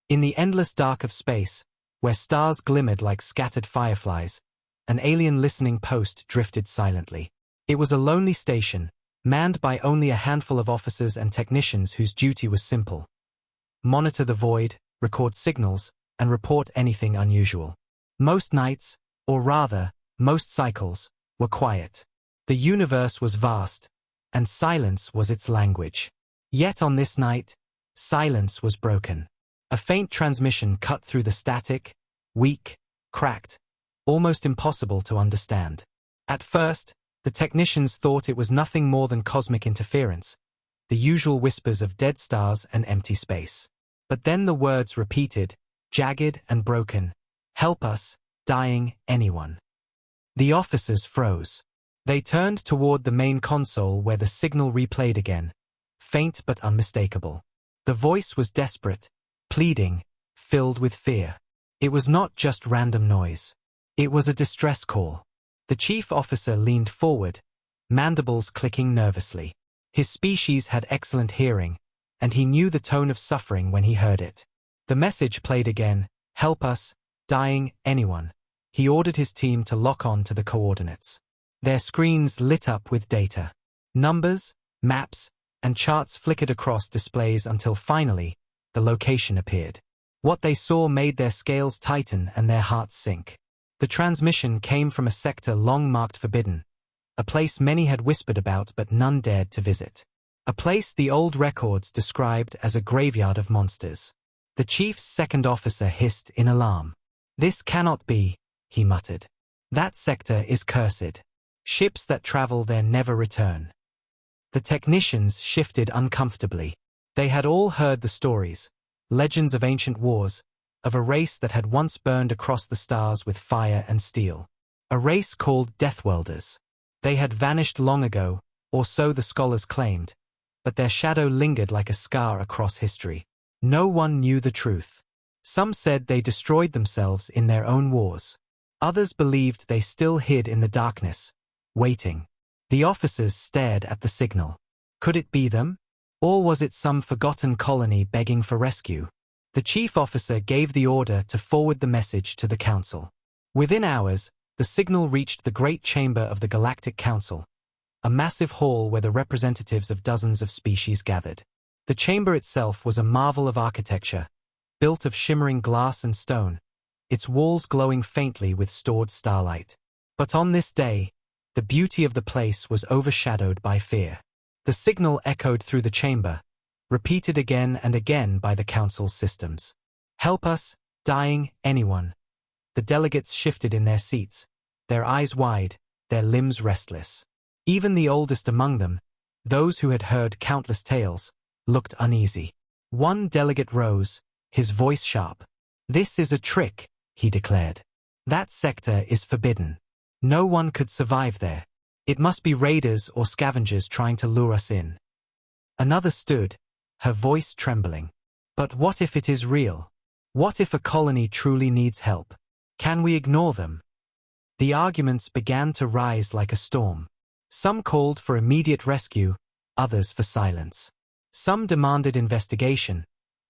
In the endless dark of space, where stars glimmered like scattered fireflies, an alien listening post drifted silently. It was a lonely station, manned by only a handful of officers and technicians whose duty was simple: monitor the void, record signals, and report anything unusual. Most nights, or rather, most cycles, were quiet. The universe was vast, and silence was its language. Yet on this night, silence was broken. A faint transmission cut through the static, weak, cracked, almost impossible to understand. At first, the technicians thought it was nothing more than cosmic interference, the usual whispers of dead stars and empty space. But then the words repeated, jagged and broken: "Help us, dying anyone." The officers froze. They turned toward the main console where the signal replayed again, faint but unmistakable. The voice was desperate, pleading, filled with fear. It was not just random noise. It was a distress call. The chief officer leaned forward, mandibles clicking nervously. His species had excellent hearing, and he knew the tone of suffering when he heard it. The message played again: "Help us, dying anyone." He ordered his team to lock on to the coordinates. Their screens lit up with data. Numbers, maps, and charts flickered across displays until finally, the location appeared. What they saw made their scales tighten and their hearts sink. The transmission came from a sector long marked forbidden, a place many had whispered about but none dared to visit. A place the old records described as a graveyard of monsters. The chief's second officer hissed in alarm. "This cannot be," he muttered. "That sector is cursed. Ships that travel there never return." The technicians shifted uncomfortably. They had all heard the stories, legends of ancient wars, of a race that had once burned across the stars with fire and steel. A race called Deathwelders. They had vanished long ago, or so the scholars claimed, but their shadow lingered like a scar across history. No one knew the truth. Some said they destroyed themselves in their own wars. Others believed they still hid in the darkness, waiting. The officers stared at the signal. Could it be them? Or was it some forgotten colony begging for rescue? The chief officer gave the order to forward the message to the council. Within hours, the signal reached the great chamber of the Galactic Council, a massive hall where the representatives of dozens of species gathered. The chamber itself was a marvel of architecture, built of shimmering glass and stone, its walls glowing faintly with stored starlight. But on this day, the beauty of the place was overshadowed by fear. The signal echoed through the chamber, repeated again and again by the council's systems. "Help us, dying anyone." The delegates shifted in their seats, their eyes wide, their limbs restless. Even the oldest among them, those who had heard countless tales, looked uneasy. One delegate rose, his voice sharp. "This is a trick," he declared. "That sector is forbidden. No one could survive there. It must be raiders or scavengers trying to lure us in." Another stood, her voice trembling. "But what if it is real? What if a colony truly needs help? Can we ignore them?" The arguments began to rise like a storm. Some called for immediate rescue, others for silence. Some demanded investigation,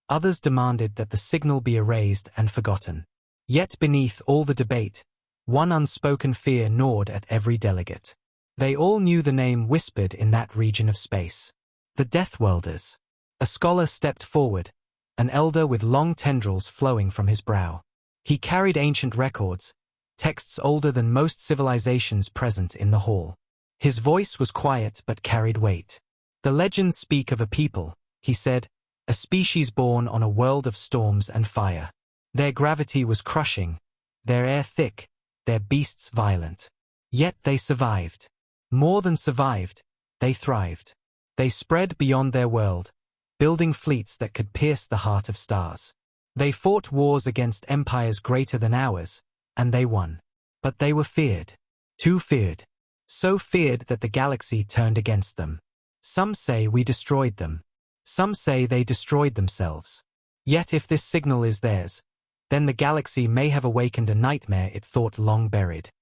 others demanded that the signal be erased and forgotten. Yet beneath all the debate, one unspoken fear gnawed at every delegate. They all knew the name whispered in that region of space. The Deathwelders. A scholar stepped forward, an elder with long tendrils flowing from his brow. He carried ancient records, texts older than most civilizations present in the hall. His voice was quiet but carried weight. "The legends speak of a people," he said, "a species born on a world of storms and fire. Their gravity was crushing, their air thick, their beasts violent. Yet they survived. More than survived, they thrived. They spread beyond their world, building fleets that could pierce the heart of stars. They fought wars against empires greater than ours, and they won. But they were feared. Too feared. So feared that the galaxy turned against them. Some say we destroyed them. Some say they destroyed themselves. Yet if this signal is theirs, then the galaxy may have awakened a nightmare it thought long buried."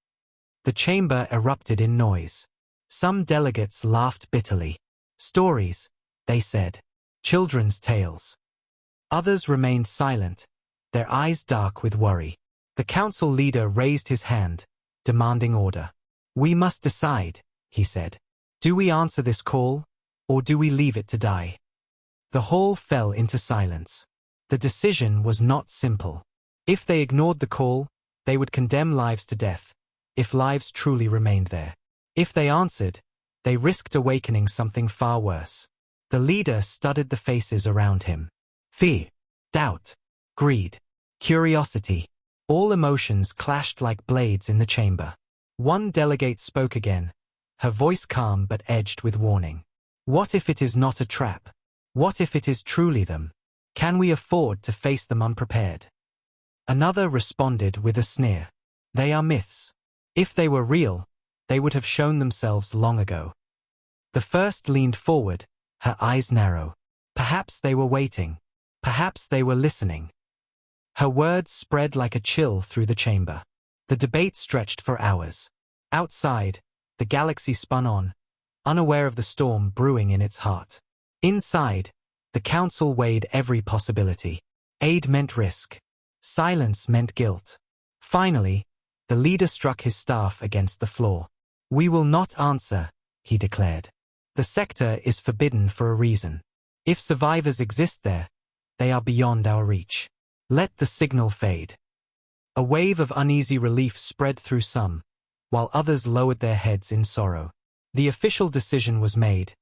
The chamber erupted in noise. Some delegates laughed bitterly. "Stories," they said. "Children's tales." Others remained silent, their eyes dark with worry. The council leader raised his hand, demanding order. "We must decide," he said. "Do we answer this call, or do we leave it to die?" The hall fell into silence. The decision was not simple. If they ignored the call, they would condemn lives to death, if lives truly remained there. If they answered, they risked awakening something far worse. The leader studied the faces around him. Fear, doubt, greed, curiosity. All emotions clashed like blades in the chamber. One delegate spoke again, her voice calm but edged with warning. "What if it is not a trap? What if it is truly them? Can we afford to face them unprepared?" Another responded with a sneer. "They are myths. If they were real, they would have shown themselves long ago." The first leaned forward, her eyes narrow. Perhaps they were waiting. Perhaps they were listening. Her words spread like a chill through the chamber. The debate stretched for hours. Outside, the galaxy spun on, unaware of the storm brewing in its heart. Inside, the council weighed every possibility. Aid meant risk. Silence meant guilt. Finally, the leader struck his staff against the floor. "We will not answer," he declared. "The sector is forbidden for a reason. If survivors exist there, they are beyond our reach. Let the signal fade." A wave of uneasy relief spread through some, while others lowered their heads in sorrow. The official decision was made.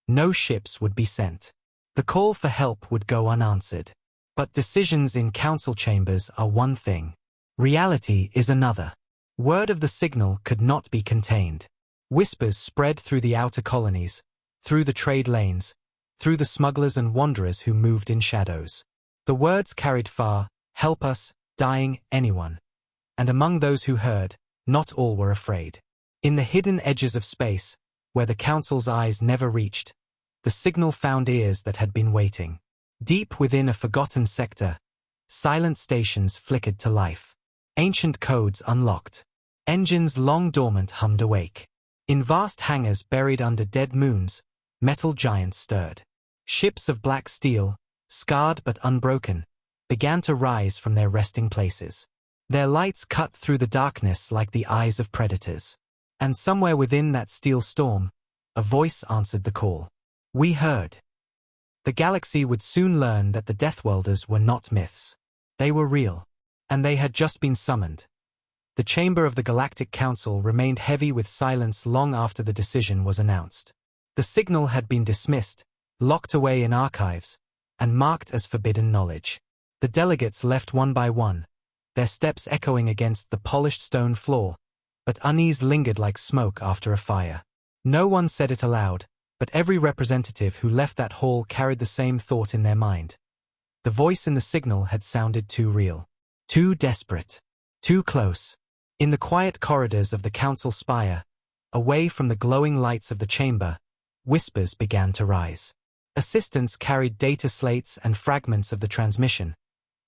No ships would be sent. The call for help would go unanswered. But decisions in council chambers are one thing. Reality is another. Word of the signal could not be contained. Whispers spread through the outer colonies, through the trade lanes, through the smugglers and wanderers who moved in shadows. The words carried far, "Help us, dying, anyone." And among those who heard, not all were afraid. In the hidden edges of space, where the council's eyes never reached, the signal found ears that had been waiting. Deep within a forgotten sector, silent stations flickered to life. Ancient codes unlocked. Engines long dormant hummed awake. In vast hangars buried under dead moons, metal giants stirred. Ships of black steel, scarred but unbroken, began to rise from their resting places. Their lights cut through the darkness like the eyes of predators. And somewhere within that steel storm, a voice answered the call. "We heard." The galaxy would soon learn that the Deathwelders were not myths. They were real. And they had just been summoned. The chamber of the Galactic Council remained heavy with silence long after the decision was announced. The signal had been dismissed, locked away in archives, and marked as forbidden knowledge. The delegates left one by one, their steps echoing against the polished stone floor, but unease lingered like smoke after a fire. No one said it aloud, but every representative who left that hall carried the same thought in their mind. The voice in the signal had sounded too real, too desperate, too close. In the quiet corridors of the council spire, away from the glowing lights of the chamber, whispers began to rise. Assistants carried data slates and fragments of the transmission,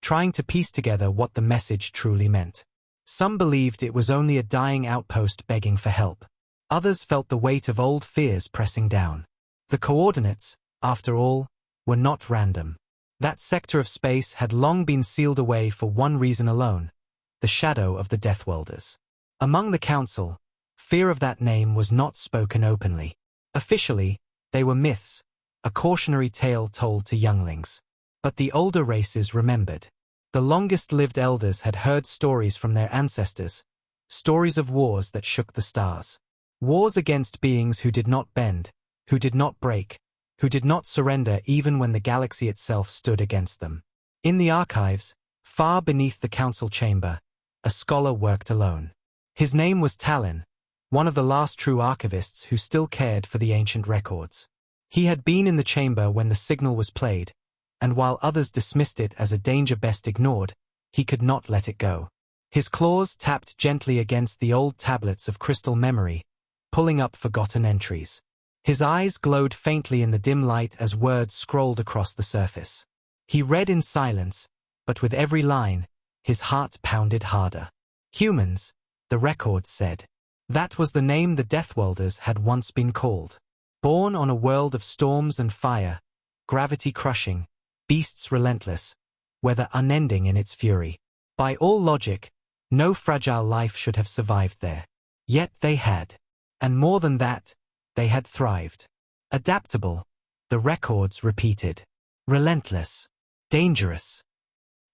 trying to piece together what the message truly meant. Some believed it was only a dying outpost begging for help. Others felt the weight of old fears pressing down. The coordinates, after all, were not random. That sector of space had long been sealed away for one reason alone: the shadow of the Deathwelders. Among the council, fear of that name was not spoken openly. Officially, they were myths, a cautionary tale told to younglings. But the older races remembered. The longest-lived elders had heard stories from their ancestors, stories of wars that shook the stars. Wars against beings who did not bend, who did not break, who did not surrender even when the galaxy itself stood against them. In the archives, far beneath the council chamber, a scholar worked alone. His name was Talon, one of the last true archivists who still cared for the ancient records. He had been in the chamber when the signal was played, and while others dismissed it as a danger best ignored, he could not let it go. His claws tapped gently against the old tablets of crystal memory, pulling up forgotten entries. His eyes glowed faintly in the dim light as words scrolled across the surface. He read in silence, but with every line, his heart pounded harder. Humans, the records said. That was the name the Deathwelders had once been called. Born on a world of storms and fire, gravity crushing, beasts relentless, whether unending in its fury. By all logic, no fragile life should have survived there. Yet they had. And more than that, they had thrived. Adaptable, the records repeated. Relentless. Dangerous.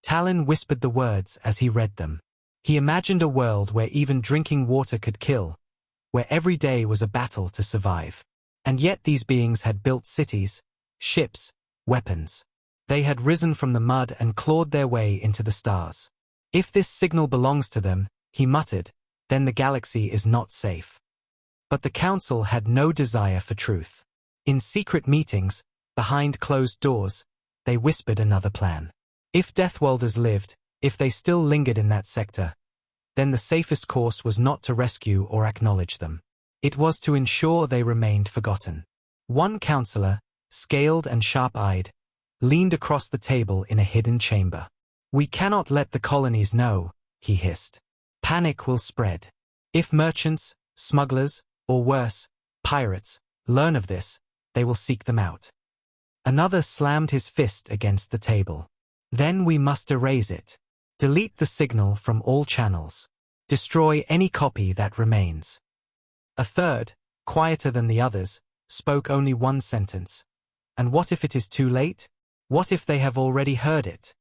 Talon whispered the words as he read them. He imagined a world where even drinking water could kill, where every day was a battle to survive. And yet these beings had built cities, ships, weapons. They had risen from the mud and clawed their way into the stars. If this signal belongs to them, he muttered, then the galaxy is not safe. But the council had no desire for truth. In secret meetings, behind closed doors, they whispered another plan. If Deathworlders lived, if they still lingered in that sector, then the safest course was not to rescue or acknowledge them. It was to ensure they remained forgotten. One counselor, scaled and sharp-eyed, leaned across the table in a hidden chamber. "We cannot let the colonies know," he hissed. "Panic will spread. If merchants, smugglers, or worse, pirates, learn of this, they will seek them out." Another slammed his fist against the table. "Then we must erase it. Delete the signal from all channels. Destroy any copy that remains." A third, quieter than the others, spoke only one sentence. "And what if it is too late? What if they have already heard it?"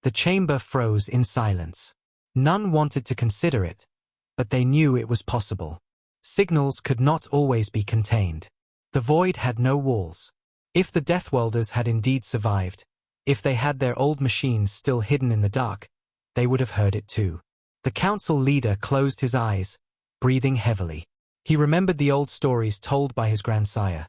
The chamber froze in silence. None wanted to consider it, but they knew it was possible. Signals could not always be contained. The void had no walls. If the Deathworlders had indeed survived, if they had their old machines still hidden in the dark, they would have heard it too. The council leader closed his eyes, breathing heavily. He remembered the old stories told by his grandsire.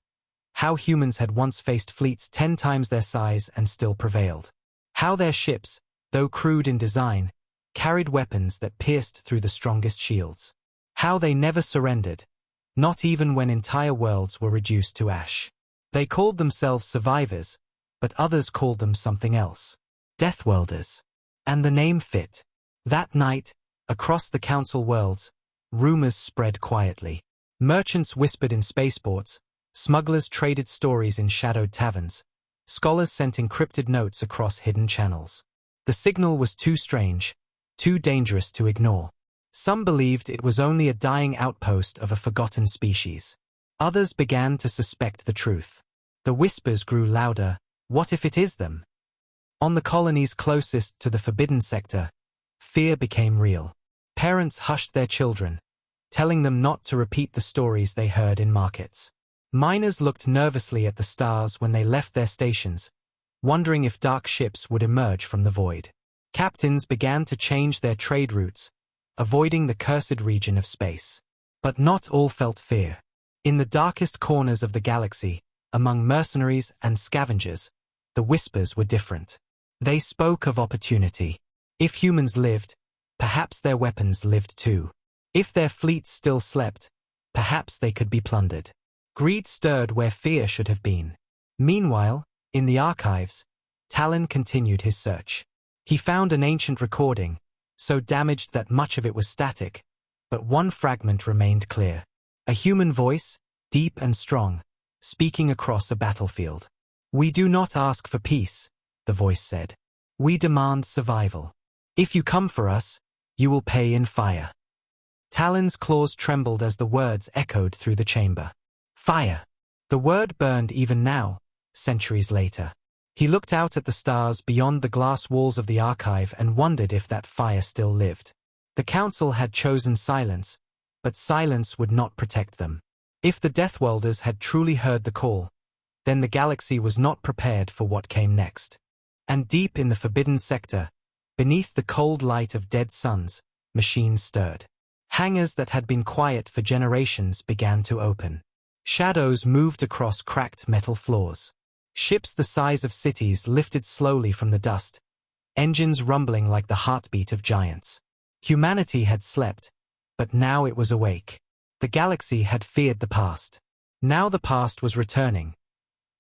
How humans had once faced fleets 10 times their size and still prevailed. How their ships, though crude in design, carried weapons that pierced through the strongest shields. How they never surrendered, not even when entire worlds were reduced to ash. They called themselves survivors, but others called them something else. Deathworlders. And the name fit. That night, across the council worlds, rumors spread quietly. Merchants whispered in spaceports, smugglers traded stories in shadowed taverns, scholars sent encrypted notes across hidden channels. The signal was too strange, too dangerous to ignore. Some believed it was only a dying outpost of a forgotten species. Others began to suspect the truth. The whispers grew louder. What if it is them? On the colonies closest to the forbidden sector, fear became real. Parents hushed their children, telling them not to repeat the stories they heard in markets. Miners looked nervously at the stars when they left their stations, wondering if dark ships would emerge from the void. Captains began to change their trade routes, avoiding the cursed region of space. But not all felt fear. In the darkest corners of the galaxy, among mercenaries and scavengers, the whispers were different. They spoke of opportunity. If humans lived, perhaps their weapons lived too. If their fleets still slept, perhaps they could be plundered. Greed stirred where fear should have been. Meanwhile, in the archives, Talon continued his search. He found an ancient recording, so damaged that much of it was static, but one fragment remained clear. A human voice, deep and strong, speaking across a battlefield. "We do not ask for peace," the voice said. "We demand survival. If you come for us, you will pay in fire." Talon's claws trembled as the words echoed through the chamber. Fire. The word burned even now, centuries later. He looked out at the stars beyond the glass walls of the archive and wondered if that fire still lived. The council had chosen silence, but silence would not protect them. If the Deathworlders had truly heard the call, then the galaxy was not prepared for what came next. And deep in the forbidden sector, beneath the cold light of dead suns, machines stirred. Hangars that had been quiet for generations began to open. Shadows moved across cracked metal floors. Ships the size of cities lifted slowly from the dust, engines rumbling like the heartbeat of giants. Humanity had slept, but now it was awake. The galaxy had feared the past. Now the past was returning.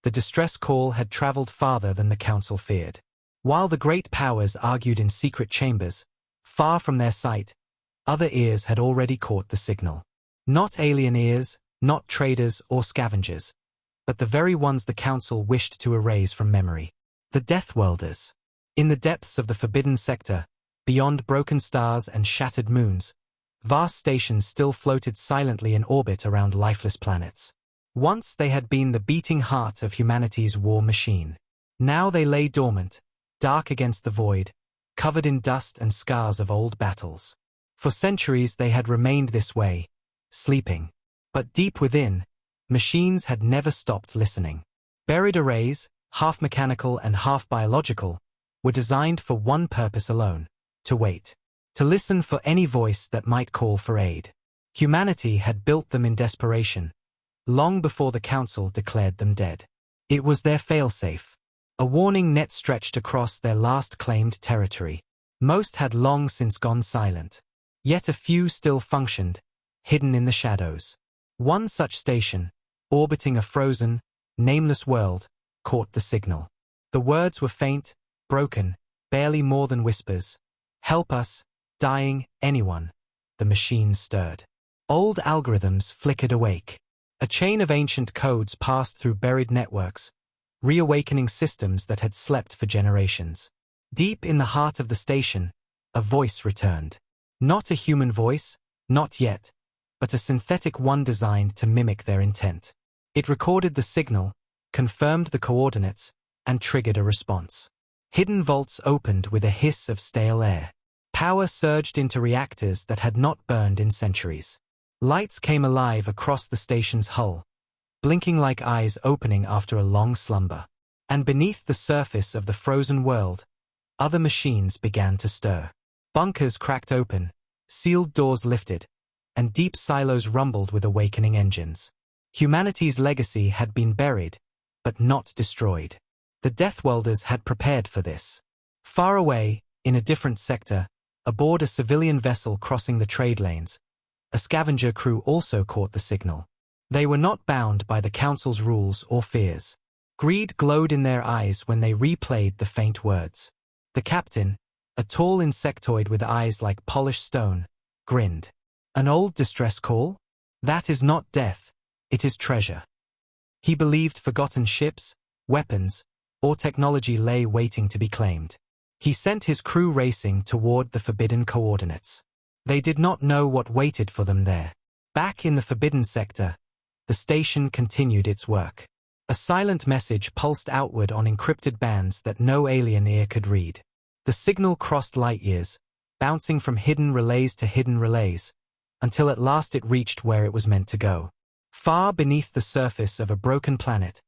The distress call had traveled farther than the council feared. While the great powers argued in secret chambers, far from their sight, other ears had already caught the signal. Not alien ears, not traders or scavengers, but the very ones the council wished to erase from memory. The Death Welders. In the depths of the Forbidden Sector, beyond broken stars and shattered moons, vast stations still floated silently in orbit around lifeless planets. Once they had been the beating heart of humanity's war machine. Now they lay dormant, dark against the void, covered in dust and scars of old battles. For centuries they had remained this way, sleeping. But deep within, machines had never stopped listening. Buried arrays, half mechanical and half biological, were designed for one purpose alone: to wait. To listen for any voice that might call for aid. Humanity had built them in desperation, long before the Council declared them dead. It was their failsafe, a warning net stretched across their last claimed territory. Most had long since gone silent, yet a few still functioned, hidden in the shadows. One such station, orbiting a frozen, nameless world, caught the signal. The words were faint, broken, barely more than whispers. "Help us, dying, anyone." The machines stirred. Old algorithms flickered awake. A chain of ancient codes passed through buried networks, reawakening systems that had slept for generations. Deep in the heart of the station, a voice returned. Not a human voice, not yet, but a synthetic one designed to mimic their intent. It recorded the signal, confirmed the coordinates, and triggered a response. Hidden vaults opened with a hiss of stale air. Power surged into reactors that had not burned in centuries. Lights came alive across the station's hull, blinking like eyes opening after a long slumber. And beneath the surface of the frozen world, other machines began to stir. Bunkers cracked open, sealed doors lifted, and deep silos rumbled with awakening engines. Humanity's legacy had been buried, but not destroyed. The Death Welders had prepared for this. Far away, in a different sector, aboard a civilian vessel crossing the trade lanes, a scavenger crew also caught the signal. They were not bound by the Council's rules or fears. Greed glowed in their eyes when they replayed the faint words. The captain, a tall insectoid with eyes like polished stone, grinned. "An old distress call? That is not death, it is treasure." He believed forgotten ships, weapons, or technology lay waiting to be claimed. He sent his crew racing toward the forbidden coordinates. They did not know what waited for them there. Back in the Forbidden Sector, the station continued its work. A silent message pulsed outward on encrypted bands that no alien ear could read. The signal crossed light years, bouncing from hidden relays to hidden relays, until at last it reached where it was meant to go. Far beneath the surface of a broken planet,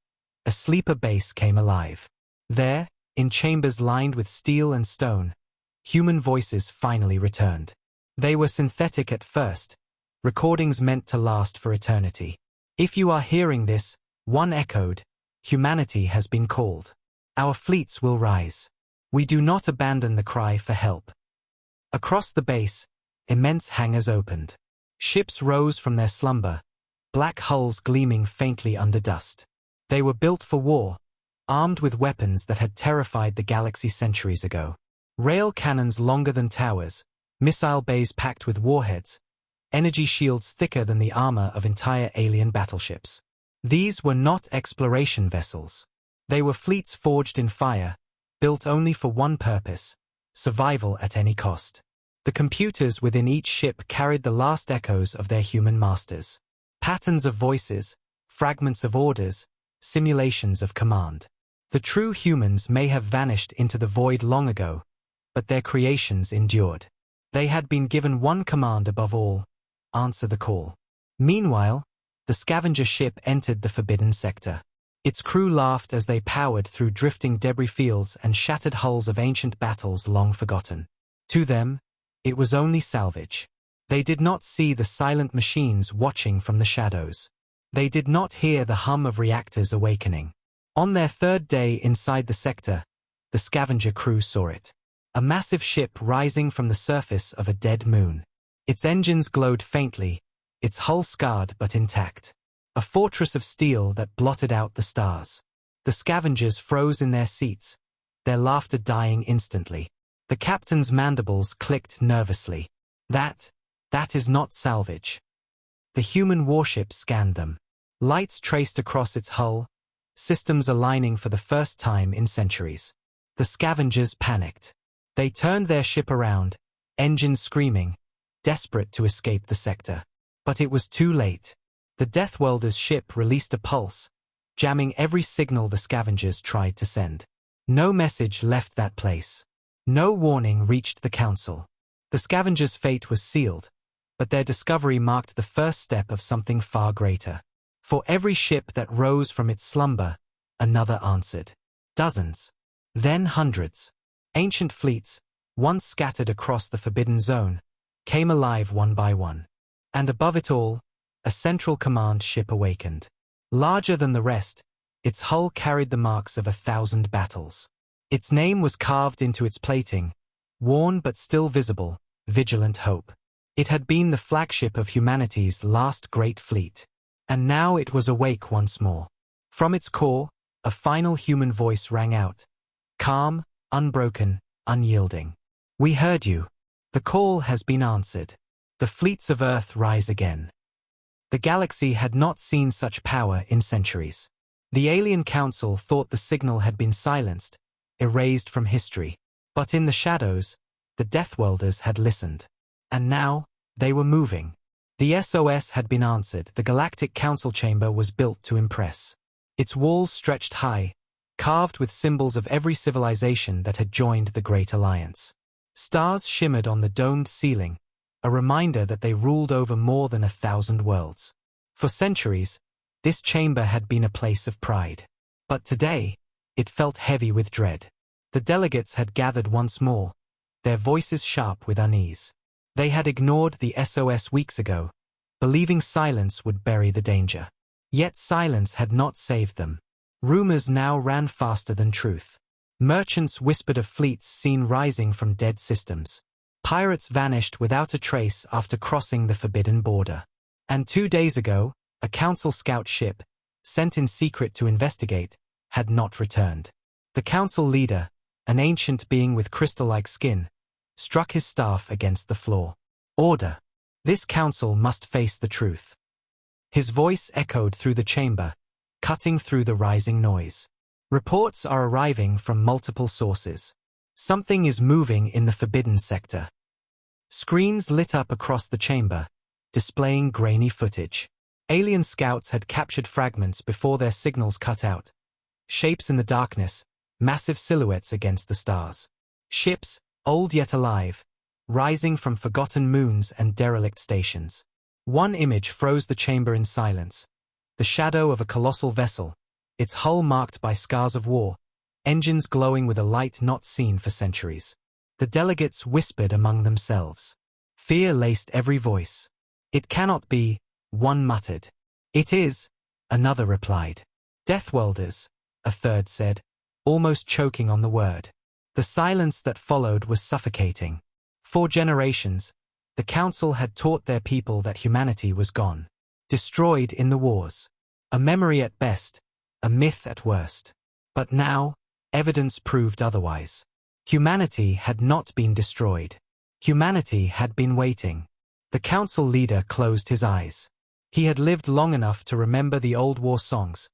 a sleeper base came alive. There, in chambers lined with steel and stone, human voices finally returned. They were synthetic at first, recordings meant to last for eternity. "If you are hearing this," one echoed, "humanity has been called. Our fleets will rise. We do not abandon the cry for help." Across the base, immense hangars opened. Ships rose from their slumber, black hulls gleaming faintly under dust. They were built for war, armed with weapons that had terrified the galaxy centuries ago. Rail cannons longer than towers, missile bays packed with warheads, energy shields thicker than the armor of entire alien battleships. These were not exploration vessels. They were fleets forged in fire, built only for one purpose: survival at any cost. The computers within each ship carried the last echoes of their human masters. Patterns of voices, fragments of orders, simulations of command. The true humans may have vanished into the void long ago, but their creations endured. They had been given one command above all: answer the call. Meanwhile, the scavenger ship entered the Forbidden Sector. Its crew laughed as they powered through drifting debris fields and shattered hulls of ancient battles long forgotten. To them, it was only salvage. They did not see the silent machines watching from the shadows. They did not hear the hum of reactors awakening. On their third day inside the sector, the scavenger crew saw it. A massive ship rising from the surface of a dead moon. Its engines glowed faintly, its hull scarred but intact. A fortress of steel that blotted out the stars. The scavengers froze in their seats, their laughter dying instantly. The captain's mandibles clicked nervously. That is not salvage. The human warship scanned them. Lights traced across its hull, systems aligning for the first time in centuries. The scavengers panicked. They turned their ship around, engines screaming, desperate to escape the sector. But it was too late. The Deathwelder's ship released a pulse, jamming every signal the scavengers tried to send. No message left that place. No warning reached the Council. The scavengers' fate was sealed, but their discovery marked the first step of something far greater. For every ship that rose from its slumber, another answered. Dozens. Then hundreds. Ancient fleets, once scattered across the Forbidden Zone, came alive one by one. And above it all, a central command ship awakened. Larger than the rest, its hull carried the marks of 1,000 battles. Its name was carved into its plating, worn but still visible, Vigilant Hope. It had been the flagship of humanity's last great fleet. And now it was awake once more. From its core, a final human voice rang out. Calm, unbroken, unyielding. We heard you. The call has been answered. The fleets of Earth rise again. The galaxy had not seen such power in centuries. The Alien Council thought the signal had been silenced, erased from history. But in the shadows, the Deathwelders had listened. And now, they were moving. The SOS had been answered. The Galactic Council chamber was built to impress. Its walls stretched high, carved with symbols of every civilization that had joined the Great Alliance. Stars shimmered on the domed ceiling, a reminder that they ruled over more than 1,000 worlds. For centuries, this chamber had been a place of pride. But today, it felt heavy with dread. The delegates had gathered once more, their voices sharp with unease. They had ignored the SOS weeks ago, believing silence would bury the danger. Yet silence had not saved them. Rumors now ran faster than truth. Merchants whispered of fleets seen rising from dead systems. Pirates vanished without a trace after crossing the forbidden border. And 2 days ago, a council scout ship, sent in secret to investigate, had not returned. The council leader, an ancient being with crystal-like skin, struck his staff against the floor. Order. This council must face the truth. His voice echoed through the chamber, cutting through the rising noise. Reports are arriving from multiple sources. Something is moving in the forbidden sector. Screens lit up across the chamber, displaying grainy footage. Alien scouts had captured fragments before their signals cut out. Shapes in the darkness, massive silhouettes against the stars. Ships, old yet alive, rising from forgotten moons and derelict stations. One image froze the chamber in silence. The shadow of a colossal vessel, its hull marked by scars of war, engines glowing with a light not seen for centuries. The delegates whispered among themselves. Fear laced every voice. It cannot be, one muttered. It is, another replied. Deathwelders, a third said, almost choking on the word. The silence that followed was suffocating. For generations, the council had taught their people that humanity was gone. Destroyed in the wars. A memory at best, a myth at worst. But now, evidence proved otherwise. Humanity had not been destroyed. Humanity had been waiting. The council leader closed his eyes. He had lived long enough to remember the old war songs,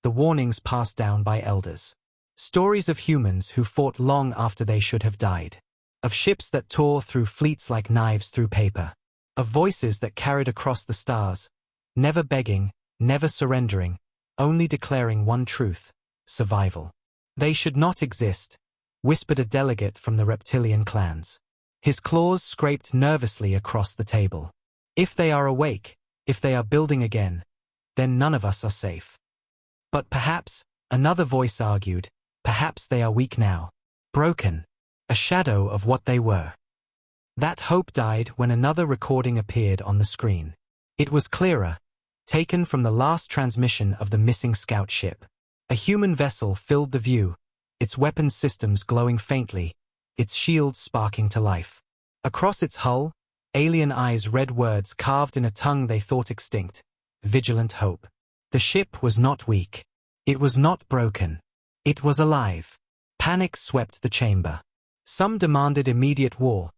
the warnings passed down by elders. Stories of humans who fought long after they should have died. Of ships that tore through fleets like knives through paper. Of voices that carried across the stars, never begging, never surrendering, only declaring one truth: survival. They should not exist, whispered a delegate from the reptilian clans. His claws scraped nervously across the table. If they are awake, if they are building again, then none of us are safe. But perhaps, another voice argued, perhaps they are weak now. Broken. A shadow of what they were. That hope died when another recording appeared on the screen. It was clearer, taken from the last transmission of the missing scout ship. A human vessel filled the view, its weapons systems glowing faintly, its shields sparking to life. Across its hull, alien eyes read words carved in a tongue they thought extinct: Vigilant Hope. The ship was not weak. It was not broken. It was alive. Panic swept the chamber. Some demanded immediate war,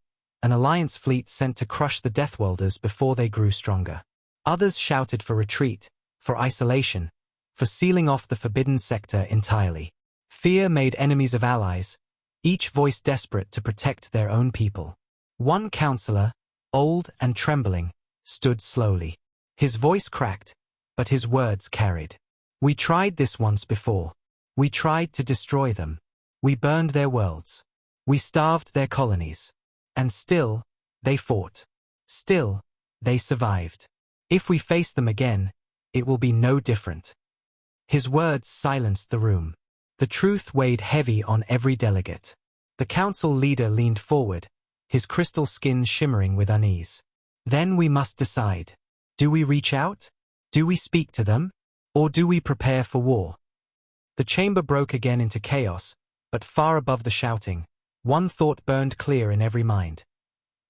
an alliance fleet sent to crush the Deathwelders before they grew stronger. Others shouted for retreat, for isolation, for sealing off the forbidden sector entirely. Fear made enemies of allies, each voice desperate to protect their own people. One counselor, old and trembling, stood slowly. His voice cracked, but his words carried. We tried this once before. We tried to destroy them. We burned their worlds. We starved their colonies. And still, they fought. Still, they survived. If we face them again, it will be no different. His words silenced the room. The truth weighed heavy on every delegate. The council leader leaned forward, his crystal skin shimmering with unease. Then we must decide. Do we reach out? Do we speak to them? Or do we prepare for war? The chamber broke again into chaos, but far above the shouting, one thought burned clear in every mind.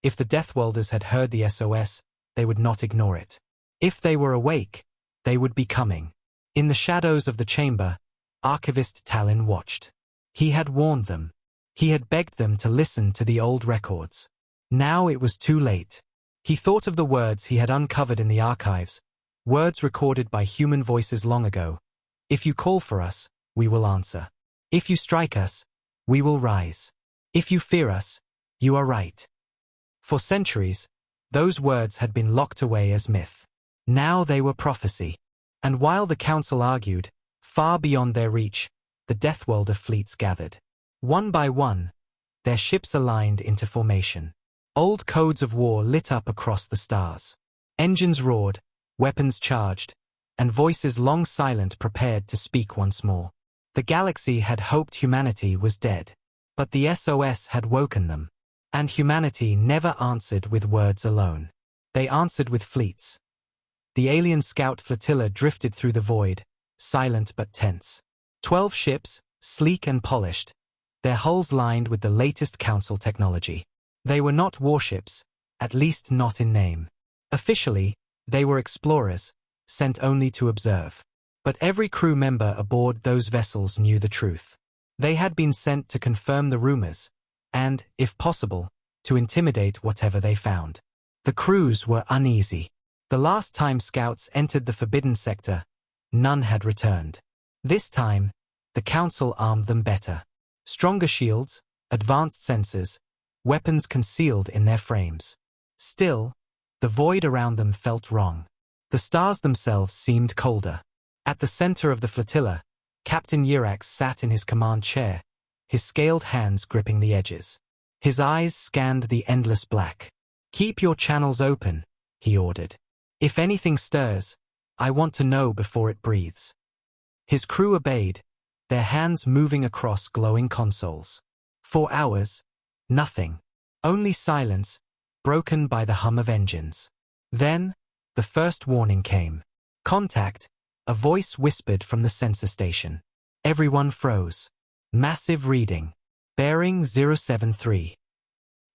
If the Deathwelders had heard the SOS, they would not ignore it. If they were awake, they would be coming. In the shadows of the chamber, Archivist Talon watched. He had warned them. He had begged them to listen to the old records. Now it was too late. He thought of the words he had uncovered in the archives, words recorded by human voices long ago. If you call for us, we will answer. If you strike us, we will rise. If you fear us, you are right. For centuries, those words had been locked away as myth. Now they were prophecy. And while the council argued, far beyond their reach, the Deathwelder fleets gathered. One by one, their ships aligned into formation. Old codes of war lit up across the stars. Engines roared, weapons charged, and voices long silent prepared to speak once more. The galaxy had hoped humanity was dead. But the SOS had woken them. And humanity never answered with words alone. They answered with fleets. The alien scout flotilla drifted through the void, silent but tense. 12 ships, sleek and polished, their hulls lined with the latest council technology. They were not warships, at least not in name. Officially, they were explorers, sent only to observe. But every crew member aboard those vessels knew the truth. They had been sent to confirm the rumors, and, if possible, to intimidate whatever they found. The crews were uneasy. The last time scouts entered the forbidden sector, none had returned. This time, the council armed them better. Stronger shields, advanced sensors, weapons concealed in their frames. Still, the void around them felt wrong. The stars themselves seemed colder. At the center of the flotilla, Captain Yirax sat in his command chair, his scaled hands gripping the edges. His eyes scanned the endless black. "Keep your channels open," he ordered. "If anything stirs, I want to know before it breathes." His crew obeyed, their hands moving across glowing consoles. For hours, nothing. Only silence, broken by the hum of engines. Then, the first warning came. "Contact," a voice whispered from the sensor station. Everyone froze. Massive reading. Bearing 073.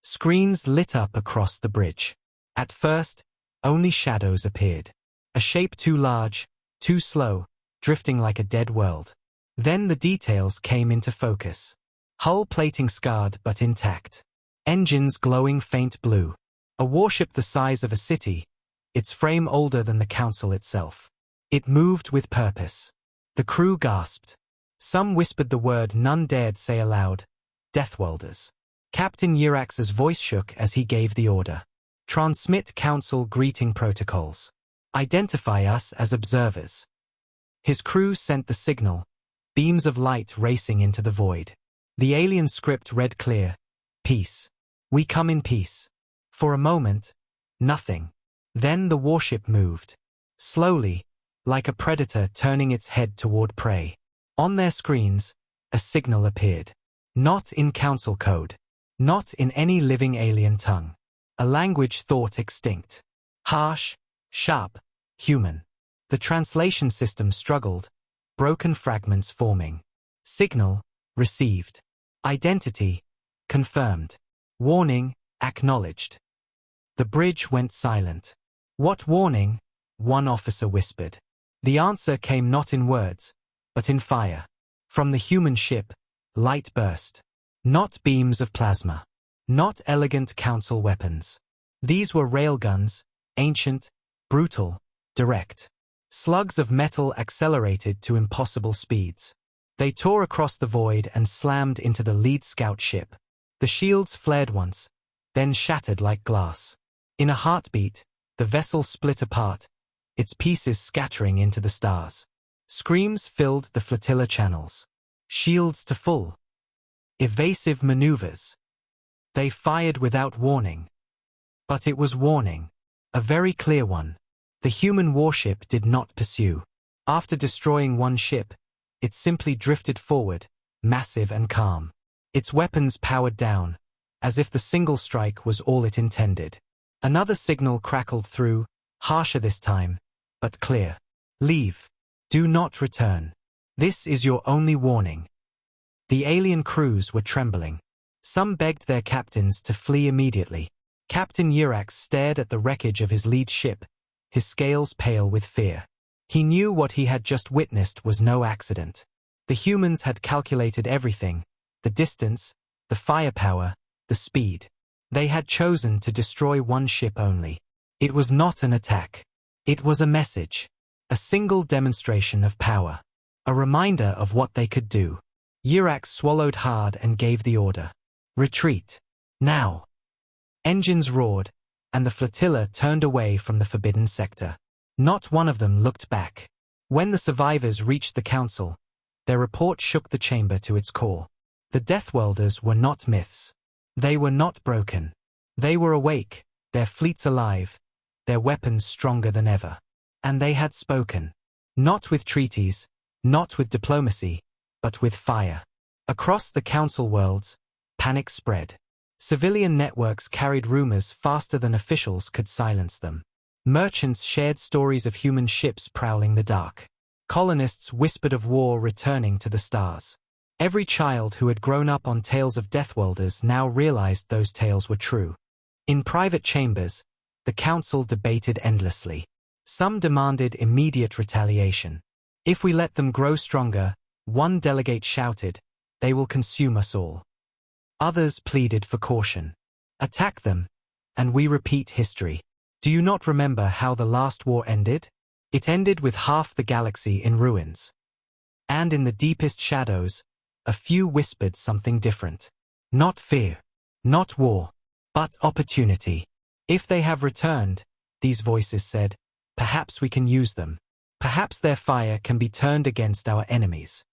Screens lit up across the bridge. At first, only shadows appeared. A shape too large, too slow, drifting like a dead world. Then the details came into focus. Hull plating scarred but intact. Engines glowing faint blue. A warship the size of a city, its frame older than the council itself. It moved with purpose. The crew gasped. Some whispered the word none dared say aloud: Deathwelders. Captain Yirax's voice shook as he gave the order. "Transmit council greeting protocols. Identify us as observers." His crew sent the signal, beams of light racing into the void. The alien script read clear: "Peace. We come in peace." For a moment, nothing. Then the warship moved. Slowly, like a predator turning its head toward prey. On their screens, a signal appeared. Not in council code. Not in any living alien tongue. A language thought extinct. Harsh, sharp, human. The translation system struggled, broken fragments forming. Signal, received. Identity, confirmed. Warning, acknowledged. The bridge went silent. "What warning?" one officer whispered. The answer came not in words, but in fire. From the human ship, light burst. Not beams of plasma. Not elegant council weapons. These were railguns, ancient, brutal, direct. Slugs of metal accelerated to impossible speeds. They tore across the void and slammed into the lead scout ship. The shields flared once, then shattered like glass. In a heartbeat, the vessel split apart, its pieces scattering into the stars. Screams filled the flotilla channels. Shields to full. Evasive maneuvers. They fired without warning. But it was warning. A very clear one. The human warship did not pursue. After destroying one ship, it simply drifted forward, massive and calm. Its weapons powered down, as if the single strike was all it intended. Another signal crackled through, harsher this time, but clear. Leave. Do not return. This is your only warning. The alien crews were trembling. Some begged their captains to flee immediately. Captain Yurax stared at the wreckage of his lead ship, his scales pale with fear. He knew what he had just witnessed was no accident. The humans had calculated everything, the distance, the firepower, the speed. They had chosen to destroy one ship only. It was not an attack. It was a message. A single demonstration of power. A reminder of what they could do. Yurax swallowed hard and gave the order. Retreat. Now. Engines roared, and the flotilla turned away from the forbidden sector. Not one of them looked back. When the survivors reached the council, their report shook the chamber to its core. The Deathwelders were not myths. They were not broken. They were awake, their fleets alive, their weapons stronger than ever. And they had spoken. Not with treaties, not with diplomacy, but with fire. Across the council worlds, panic spread. Civilian networks carried rumors faster than officials could silence them. Merchants shared stories of human ships prowling the dark. Colonists whispered of war returning to the stars. Every child who had grown up on tales of Deathwelders now realized those tales were true. In private chambers, the council debated endlessly. Some demanded immediate retaliation. If we let them grow stronger, one delegate shouted, they will consume us all. Others pleaded for caution. Attack them, and we repeat history. Do you not remember how the last war ended? It ended with half the galaxy in ruins. And in the deepest shadows, a few whispered something different. Not fear, not war, but opportunity. If they have returned, these voices said, perhaps we can use them. Perhaps their fire can be turned against our enemies.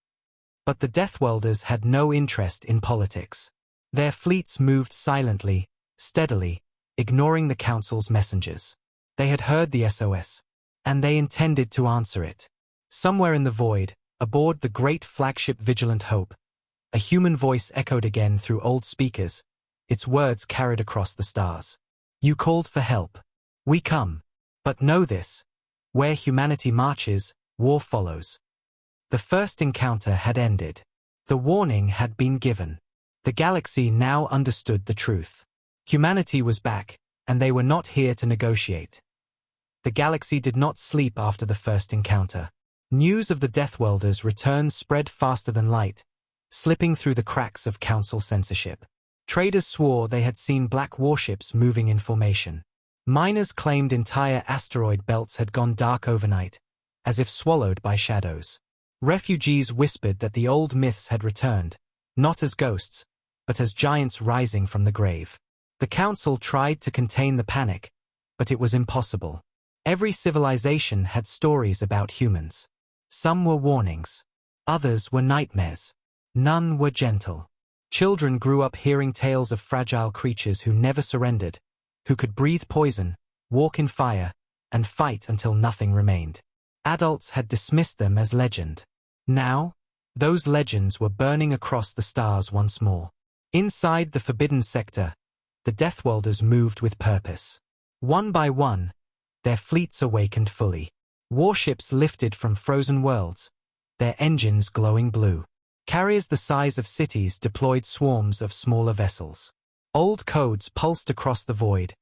But the Deathwelders had no interest in politics. Their fleets moved silently, steadily, ignoring the Council's messengers. They had heard the SOS, and they intended to answer it. Somewhere in the void, aboard the great flagship Vigilant Hope, a human voice echoed again through old speakers, its words carried across the stars. You called for help. We come. But know this. Where humanity marches, war follows. The first encounter had ended. The warning had been given. The galaxy now understood the truth. Humanity was back, and they were not here to negotiate. The galaxy did not sleep after the first encounter. News of the Deathwelders' return spread faster than light, slipping through the cracks of Council censorship. Traders swore they had seen black warships moving in formation. Miners claimed entire asteroid belts had gone dark overnight, as if swallowed by shadows. Refugees whispered that the old myths had returned, not as ghosts, but as giants rising from the grave. The Council tried to contain the panic, but it was impossible. Every civilization had stories about humans. Some were warnings. Others were nightmares. None were gentle. Children grew up hearing tales of fragile creatures who never surrendered, who could breathe poison, walk in fire, and fight until nothing remained. Adults had dismissed them as legend. Now, those legends were burning across the stars once more. Inside the Forbidden Sector, the Deathwelders moved with purpose. One by one, their fleets awakened fully. Warships lifted from frozen worlds, their engines glowing blue. Carriers the size of cities deployed swarms of smaller vessels. Old codes pulsed across the void,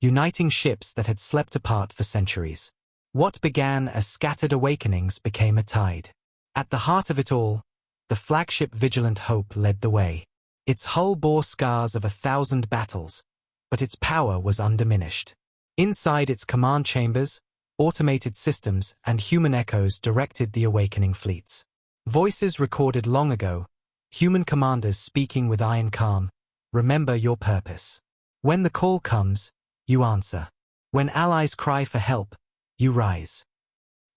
uniting ships that had slept apart for centuries. What began as scattered awakenings became a tide. At the heart of it all, the flagship Vigilant Hope led the way. Its hull bore scars of 1,000 battles, but its power was undiminished. Inside its command chambers, automated systems and human echoes directed the awakening fleets. Voices recorded long ago, human commanders speaking with iron calm, remember your purpose. When the call comes, you answer. When allies cry for help, you rise.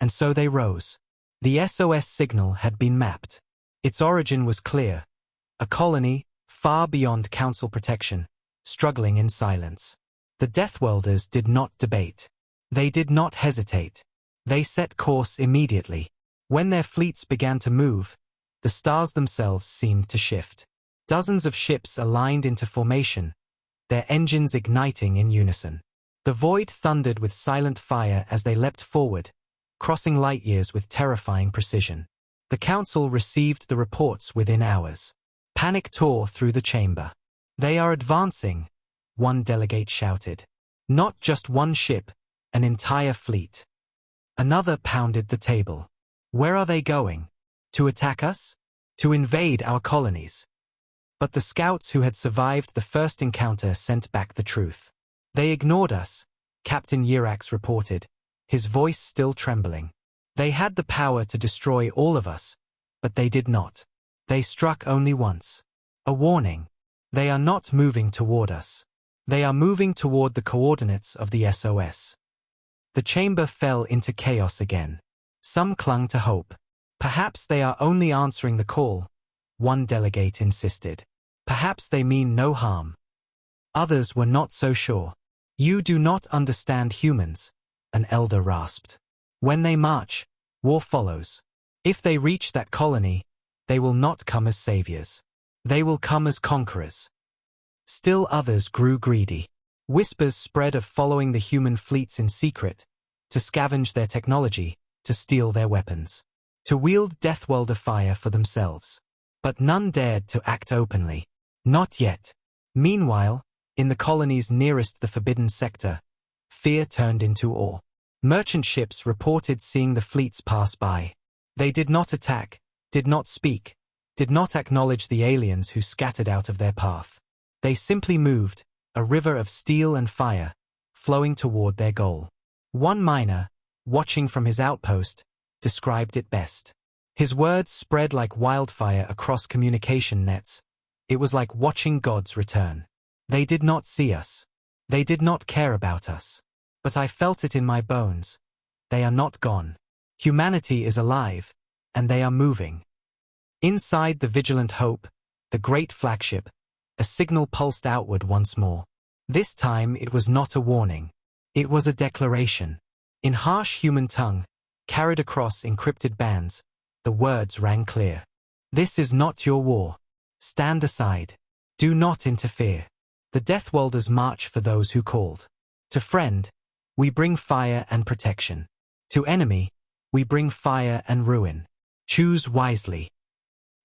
And so they rose. The SOS signal had been mapped. Its origin was clear. A colony, far beyond council protection, struggling in silence. The Deathwelders did not debate. They did not hesitate. They set course immediately. When their fleets began to move, the stars themselves seemed to shift. Dozens of ships aligned into formation, their engines igniting in unison. The void thundered with silent fire as they leapt forward, crossing light years with terrifying precision. The council received the reports within hours. Panic tore through the chamber. They are advancing, one delegate shouted. Not just one ship, an entire fleet. Another pounded the table. Where are they going? To attack us? To invade our colonies? But the scouts who had survived the first encounter sent back the truth. They ignored us, Captain Yirax reported, his voice still trembling. They had the power to destroy all of us, but they did not. They struck only once. A warning. They are not moving toward us. They are moving toward the coordinates of the SOS. The chamber fell into chaos again. Some clung to hope. Perhaps they are only answering the call, one delegate insisted. Perhaps they mean no harm. Others were not so sure. You do not understand humans, an elder rasped. When they march, war follows. If they reach that colony, they will not come as saviors. They will come as conquerors. Still others grew greedy. Whispers spread of following the human fleets in secret, to scavenge their technology, to steal their weapons, to wield Deathwelder fire for themselves. But none dared to act openly. Not yet. Meanwhile, in the colonies nearest the forbidden sector, fear turned into awe. Merchant ships reported seeing the fleets pass by. They did not attack, did not speak, did not acknowledge the aliens who scattered out of their path. They simply moved, a river of steel and fire, flowing toward their goal. One miner, watching from his outpost, described it best. His words spread like wildfire across communication nets. It was like watching gods return. They did not see us. They did not care about us. But I felt it in my bones. They are not gone. Humanity is alive, and they are moving. Inside the Vigilant Hope, the great flagship, a signal pulsed outward once more. This time it was not a warning. It was a declaration. In harsh human tongue, carried across encrypted bands, the words rang clear. This is not your war. Stand aside. Do not interfere. The Deathwelders march for those who called. To friend, we bring fire and protection. To enemy, we bring fire and ruin. Choose wisely.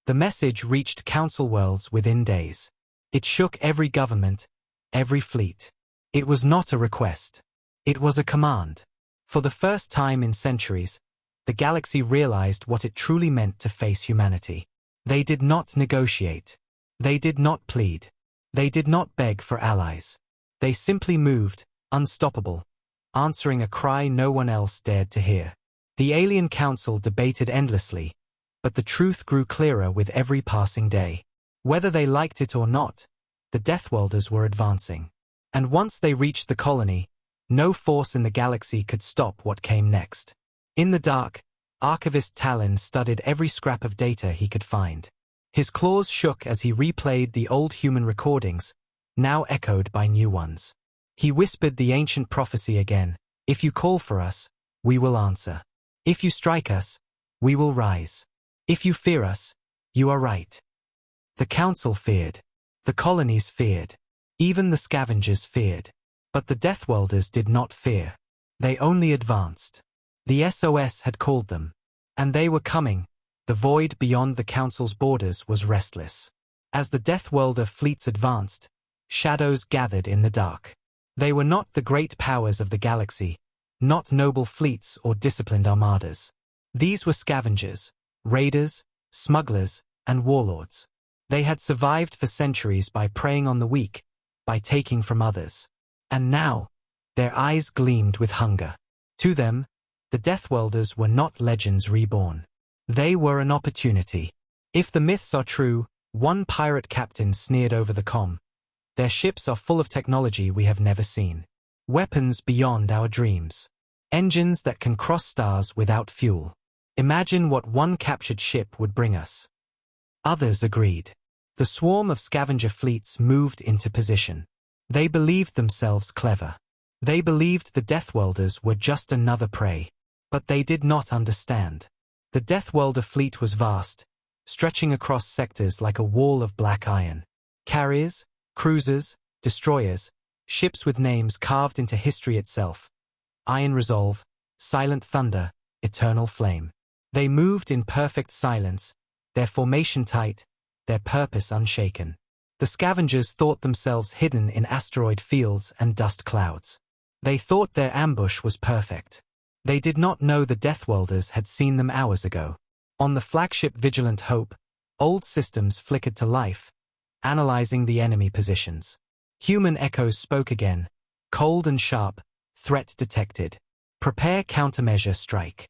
The message reached council worlds within days. It shook every government, every fleet. It was not a request. It was a command. For the first time in centuries, the galaxy realized what it truly meant to face humanity. They did not negotiate. They did not plead. They did not beg for allies. They simply moved, unstoppable, answering a cry no one else dared to hear. The Alien Council debated endlessly, but the truth grew clearer with every passing day. Whether they liked it or not, the Deathwelders were advancing. And once they reached the colony, no force in the galaxy could stop what came next. In the dark, Archivist Talon studied every scrap of data he could find. His claws shook as he replayed the old human recordings, now echoed by new ones. He whispered the ancient prophecy again, "If you call for us, we will answer. If you strike us, we will rise. If you fear us, you are right." The council feared. The colonies feared. Even the scavengers feared. But the Deathwelders did not fear. They only advanced. The SOS had called them. And they were coming. The void beyond the council's borders was restless. As the Deathwelder fleets advanced, shadows gathered in the dark. They were not the great powers of the galaxy, not noble fleets or disciplined armadas. These were scavengers, raiders, smugglers, and warlords. They had survived for centuries by preying on the weak, by taking from others. And now, their eyes gleamed with hunger. To them, the Deathwelders were not legends reborn. They were an opportunity. If the myths are true, one pirate captain sneered over the comm. Their ships are full of technology we have never seen. Weapons beyond our dreams. Engines that can cross stars without fuel. Imagine what one captured ship would bring us. Others agreed. The swarm of scavenger fleets moved into position. They believed themselves clever. They believed the Deathwelders were just another prey. But they did not understand. The Deathwelder fleet was vast, stretching across sectors like a wall of black iron. Carriers, cruisers, destroyers, ships with names carved into history itself. Iron Resolve, Silent Thunder, Eternal Flame. They moved in perfect silence, their formation tight, their purpose unshaken. The scavengers thought themselves hidden in asteroid fields and dust clouds. They thought their ambush was perfect. They did not know the Deathwelders had seen them hours ago. On the flagship Vigilant Hope, old systems flickered to life, analyzing the enemy positions. Human echoes spoke again, cold and sharp, threat detected. Prepare countermeasure strike.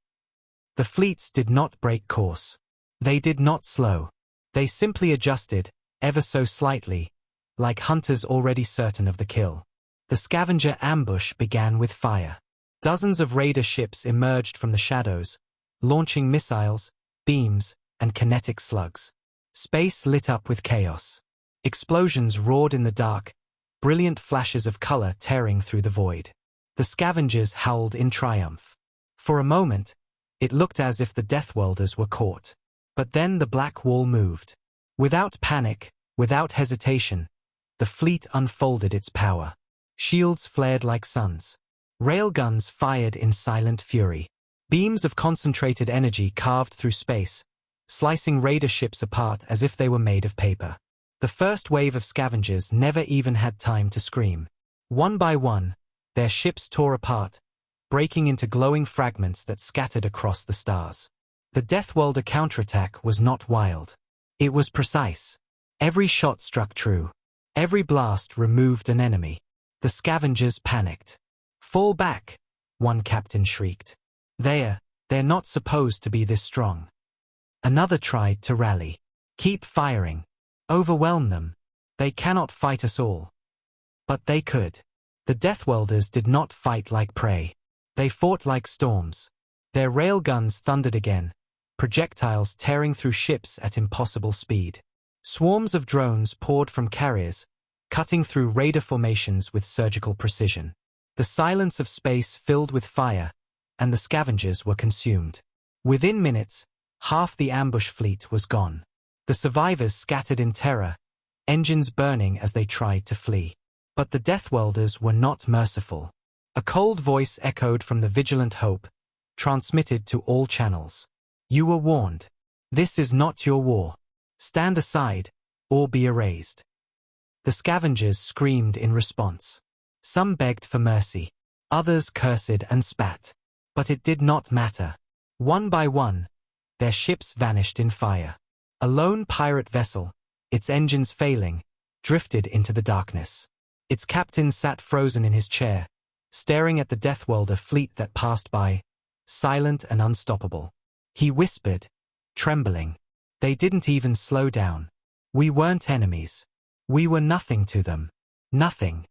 The fleets did not break course. They did not slow. They simply adjusted, ever so slightly, like hunters already certain of the kill. The scavenger ambush began with fire. Dozens of raider ships emerged from the shadows, launching missiles, beams, and kinetic slugs. Space lit up with chaos. Explosions roared in the dark, brilliant flashes of color tearing through the void. The scavengers howled in triumph. For a moment, it looked as if the Deathwelders were caught. But then the black wall moved. Without panic, without hesitation, the fleet unfolded its power. Shields flared like suns. Railguns fired in silent fury. Beams of concentrated energy carved through space, slicing raider ships apart as if they were made of paper. The first wave of scavengers never even had time to scream. One by one, their ships tore apart, breaking into glowing fragments that scattered across the stars. The Deathwelder counterattack was not wild. It was precise. Every shot struck true. Every blast removed an enemy. The scavengers panicked. "Fall back," one captain shrieked. They're not supposed to be this strong." Another tried to rally. "Keep firing. Overwhelm them. They cannot fight us all." But they could. The Deathwelders did not fight like prey. They fought like storms. Their railguns thundered again, projectiles tearing through ships at impossible speed. Swarms of drones poured from carriers, cutting through raider formations with surgical precision. The silence of space filled with fire, and the scavengers were consumed. Within minutes, half the ambush fleet was gone. The survivors scattered in terror, engines burning as they tried to flee. But the Deathwelders were not merciful. A cold voice echoed from the Vigilant Hope, transmitted to all channels. "You were warned. This is not your war. Stand aside, or be erased." The scavengers screamed in response. Some begged for mercy. Others cursed and spat. But it did not matter. One by one, their ships vanished in fire. A lone pirate vessel, its engines failing, drifted into the darkness. Its captain sat frozen in his chair, staring at the Deathwelder fleet that passed by, silent and unstoppable. He whispered, trembling. "They didn't even slow down. We weren't enemies. We were nothing to them. Nothing."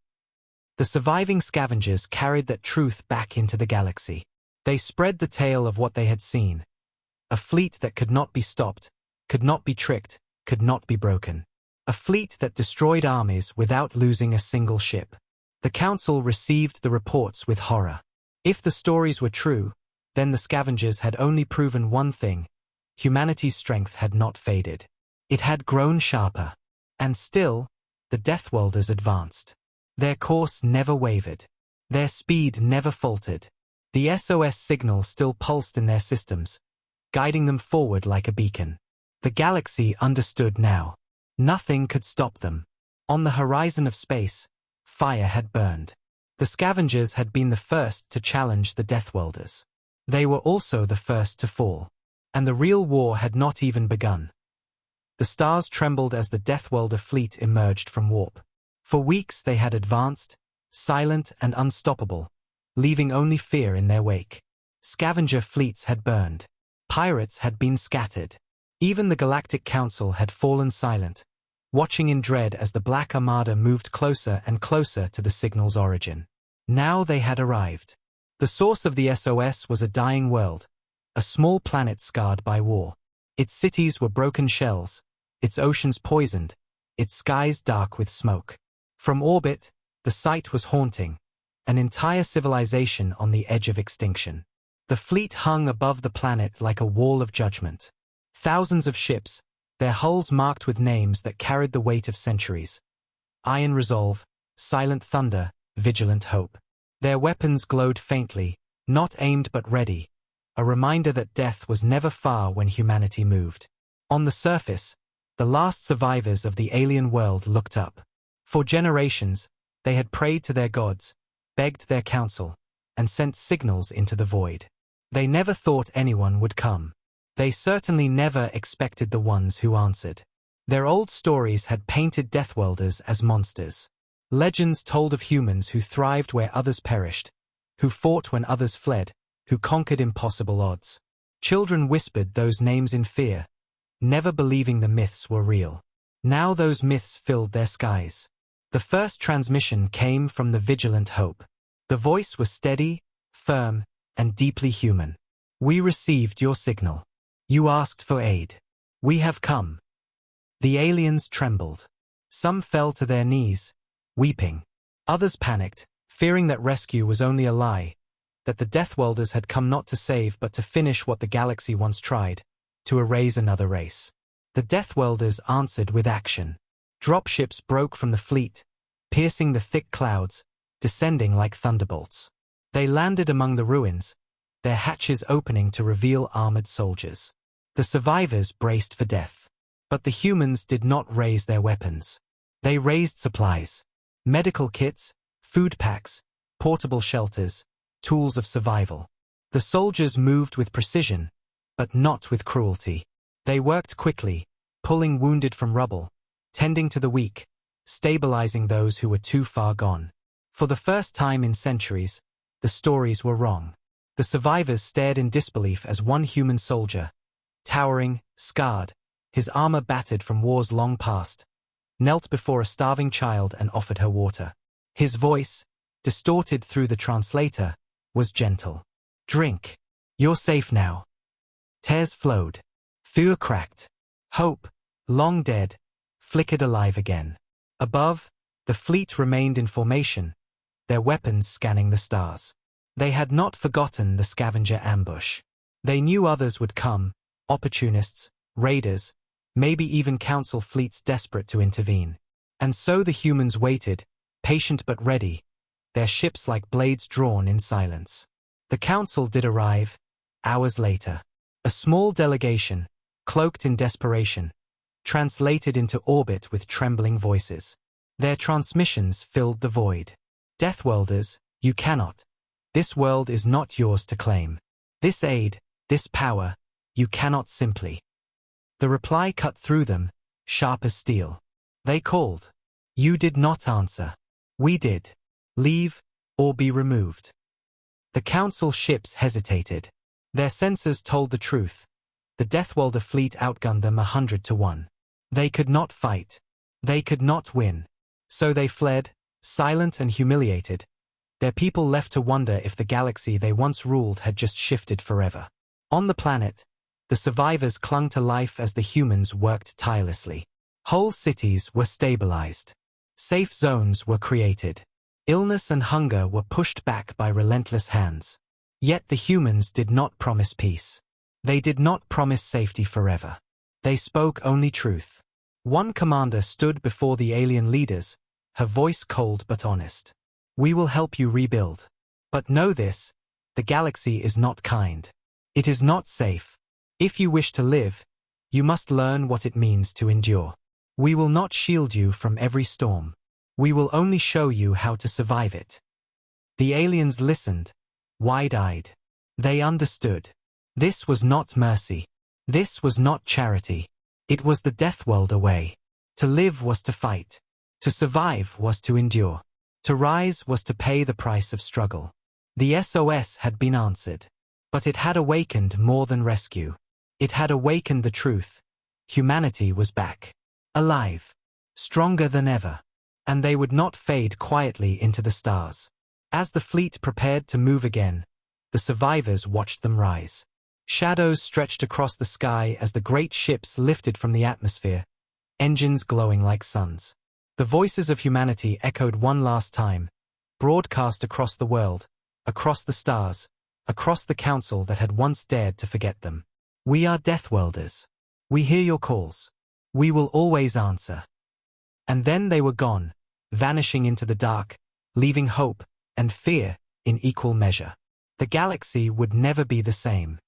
The surviving scavengers carried that truth back into the galaxy. They spread the tale of what they had seen. A fleet that could not be stopped, could not be tricked, could not be broken. A fleet that destroyed armies without losing a single ship. The Council received the reports with horror. If the stories were true, then the scavengers had only proven one thing: humanity's strength had not faded. It had grown sharper. And still, the Deathwelders advanced. Their course never wavered. Their speed never faltered. The SOS signal still pulsed in their systems, guiding them forward like a beacon. The galaxy understood now. Nothing could stop them. On the horizon of space, fire had burned. The scavengers had been the first to challenge the Deathwelders. They were also the first to fall. And the real war had not even begun. The stars trembled as the Deathwelder fleet emerged from warp. For weeks they had advanced, silent and unstoppable, leaving only fear in their wake. Scavenger fleets had burned. Pirates had been scattered. Even the Galactic Council had fallen silent, watching in dread as the Black Armada moved closer and closer to the signal's origin. Now they had arrived. The source of the SOS was a dying world, a small planet scarred by war. Its cities were broken shells, its oceans poisoned, its skies dark with smoke. From orbit, the sight was haunting, an entire civilization on the edge of extinction. The fleet hung above the planet like a wall of judgment. Thousands of ships, their hulls marked with names that carried the weight of centuries. Iron Resolve, Silent Thunder, Vigilant Hope. Their weapons glowed faintly, not aimed but ready, a reminder that death was never far when humanity moved. On the surface, the last survivors of the alien world looked up. For generations, they had prayed to their gods, begged their counsel, and sent signals into the void. They never thought anyone would come. They certainly never expected the ones who answered. Their old stories had painted Deathworlders as monsters. Legends told of humans who thrived where others perished, who fought when others fled, who conquered impossible odds. Children whispered those names in fear, never believing the myths were real. Now those myths filled their skies. The first transmission came from the Vigilant Hope. The voice was steady, firm, and deeply human. We received your signal. You asked for aid. We have come. The aliens trembled. Some fell to their knees, weeping. Others panicked, fearing that rescue was only a lie, that the Deathworlders had come not to save but to finish what the galaxy once tried, to erase another race. The Deathworlders answered with action. Dropships broke from the fleet, piercing the thick clouds, descending like thunderbolts. They landed among the ruins, their hatches opening to reveal armored soldiers. The survivors braced for death. But the humans did not raise their weapons. They raised supplies. Medical kits, food packs, portable shelters, tools of survival. The soldiers moved with precision, but not with cruelty. They worked quickly, pulling wounded from rubble, tending to the weak, stabilizing those who were too far gone. For the first time in centuries, the stories were wrong. The survivors stared in disbelief as one human soldier, towering, scarred, his armor battered from wars long past, knelt before a starving child and offered her water. His voice, distorted through the translator, was gentle. Drink. You're safe now. Tears flowed. Fear cracked. Hope, long dead, flickered alive again. Above, the fleet remained in formation, their weapons scanning the stars. They had not forgotten the scavenger ambush. They knew others would come, opportunists, raiders, maybe even council fleets desperate to intervene. And so the humans waited, patient but ready, their ships like blades drawn in silence. The council did arrive, hours later. A small delegation, cloaked in desperation, translated into orbit with trembling voices. Their transmissions filled the void. Deathworlders, you cannot. This world is not yours to claim. This aid, this power, you cannot simply. The reply cut through them, sharp as steel. They called. You did not answer. We did. Leave, or be removed. The council ships hesitated. Their sensors told the truth. The Deathworlder fleet outgunned them 100 to 1. They could not fight. They could not win. So they fled, silent and humiliated, their people left to wonder if the galaxy they once ruled had just shifted forever. On the planet, the survivors clung to life as the humans worked tirelessly. Whole cities were stabilized. Safe zones were created. Illness and hunger were pushed back by relentless hands. Yet the humans did not promise peace. They did not promise safety forever. They spoke only truth. One commander stood before the alien leaders, her voice cold but honest. We will help you rebuild. But know this, the galaxy is not kind. It is not safe. If you wish to live, you must learn what it means to endure. We will not shield you from every storm. We will only show you how to survive it. The aliens listened, wide-eyed. They understood. This was not mercy. This was not charity. It was the Deathworlder way. To live was to fight. To survive was to endure. To rise was to pay the price of struggle. The SOS had been answered. But it had awakened more than rescue. It had awakened the truth. Humanity was back. Alive. Stronger than ever. And they would not fade quietly into the stars. As the fleet prepared to move again, the survivors watched them rise. Shadows stretched across the sky as the great ships lifted from the atmosphere, engines glowing like suns. The voices of humanity echoed one last time, broadcast across the world, across the stars, across the council that had once dared to forget them. We are Deathworlders. We hear your calls. We will always answer. And then they were gone, vanishing into the dark, leaving hope and fear in equal measure. The galaxy would never be the same.